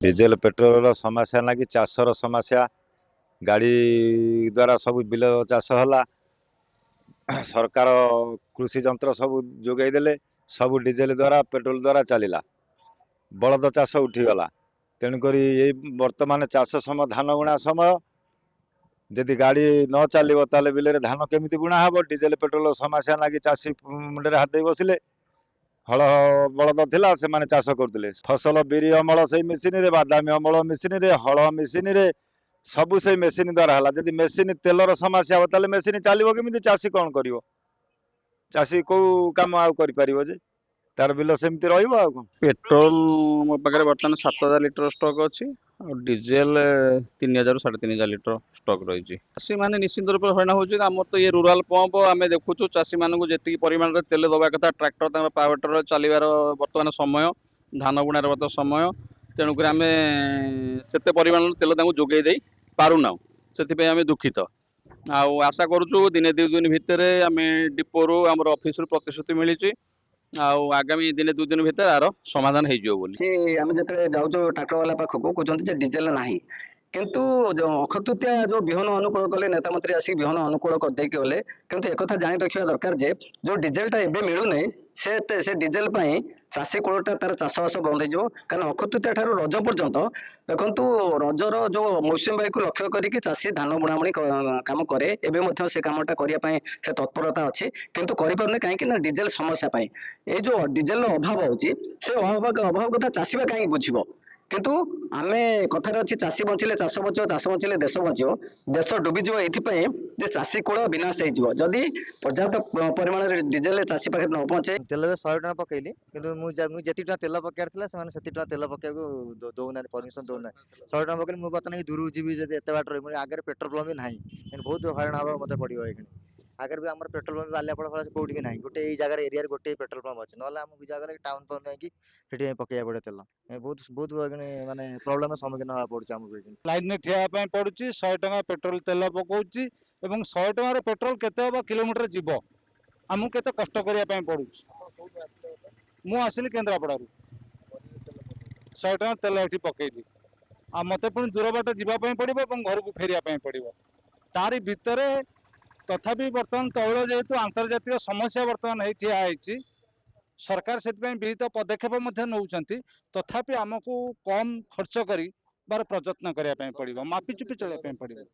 Diesel petrol समस्या ना कि चाषर समस्या गाड़ी द्वारा सब बिल चाष होला सरकार कृषि जंत्र सब जोगाई देले सब डिजेल द्वारा पेट्रोल द्वारा चलला बलद चाष उठीगला तेणुक वर्तमान चाष समय धान बुणा समय जदि गाड़ी न चलो ताले बिल धान केमी बुणा हम डिजेल पेट्रोल समस्या ना कि चाषी मुंडे हाथ दे बसिले हल बलद थिला से माने चाष करते फसल बिरी अमल से मेसीन रे बादामी अमल मेसीन रे हल मेसीन रे सबू से मेसीन द्वारा है जदि मेसीन तेलर समस्या हो ताले मेसीन चलो केमी चाषी कौन कर चाषी कौ कम आउ कर जे तार बिल सेमती रहा पेट्रोल मो पाखे बर्तमान 7000 लिटर स्टॉक अच्छी और डीजेल 3000 ରୁ 3500 लिटर स्टॉक रही चाषी मैंने निश्चित रूप से हईराण होम तो ये रूराल पंप आम देखु चाषी मानक जी परिमाण में तेल दवा कथा ट्रैक्टर पावर टिलर चलवार बर्तमान समय धान बुणार बर्तमान समय तेणुक आम से परिमाण तेल जोगे दे पारूना से दुखित आशा करुचु दिने 2 दिन भितर आम डिपोरु आम ऑफिस प्रतिश्रुति मिली आगामी दिने 2 दिन भितर यार समाधान आम जो जाऊँ ट्राक्टर वाला पाखक कहते डीजेल ना किंतु अखतृतीया जो विहन अनुकूल कले नेता मंत्री आसिक विहन अनुकूल करदे गले किंतु एक जानी रखा दरकार जे जो डीजेलटा एबे मिलूना से डीजेल चाषी कूलटा तार चाषबास बंद हो कारण अखतृतीया ठार रज पर्यंत देखु रजर जो मौसुमी बायु को लक्ष्य करके चाषी धान बुणाबुणी काम करे एवं से कामटा करने से तत्परता अच्छी किंतु करें कहीं डीजेल समस्या ये जो डीजेल अभाव होची से अभाव कथा चाषी कहीं बुझे किंतु आमे कथार अच्छी चाषी बंचिले चाष बचो चाष बंचिले देश बचो देश डुबीज ये चाषी कूल विनाश होदी पर्याप्त परिमाण डीजेल चाषी पाखे न पहुंचे तेल 100 टका पकईली किंतु जी तेल पकड़ से तेल पकड़ दौना परमिशन दौना 100 टका पकड़ मुझे बर्तमान दूर जी एत बाट रही आगे पेट्रोल पंप भी ना बहुत हईराण हाँ मत पड़ो ये आगे भी आम पेट्रोल पंप बालियापड़ फल कौट भी ना गोटे जगह एरिया गोटे पेट्रोल पंप अच्छे ना जगह टाउन पंप नहीं पकड़ा पड़े तेल बहुत बहुत माने प्रोब्लेम सम्मुखीन हवा पड़े आमको लाइन में ठिया पड़ुଛି 100 टका पेट्रोल तेल पकाउछि एवं 100 टका पेट्रोल केते हबा किलोमीटर जीव आमु केते कष्ट करिया पय पड़ुछि मु आसिली केन्द्रापड़ारू 100 टका तेल एठी पकेइली आ मते पुणी दूर बाट जीवा पय पड़िबो एवं घर को फेरिया पय पड़िबो तारी भितरे तथापि वर्तमान तैल जेहेतु अंतर्जातीय समस्या वर्तमान है ठिया है सरकार से विहित पदक्षेप नौकरी तथापि आमको कम खर्च कर बार प्रयत्न करने पड़ो मापी चुपी चलने पड़ो।